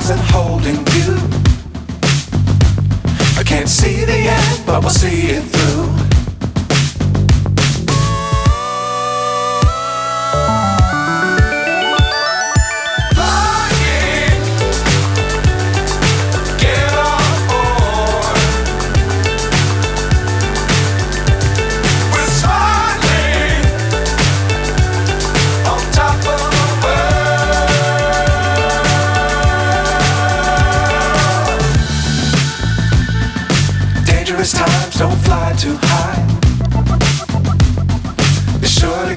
stars that holding you. I can't see the end, but we'll see it through. Times don't fly too high. Be sure to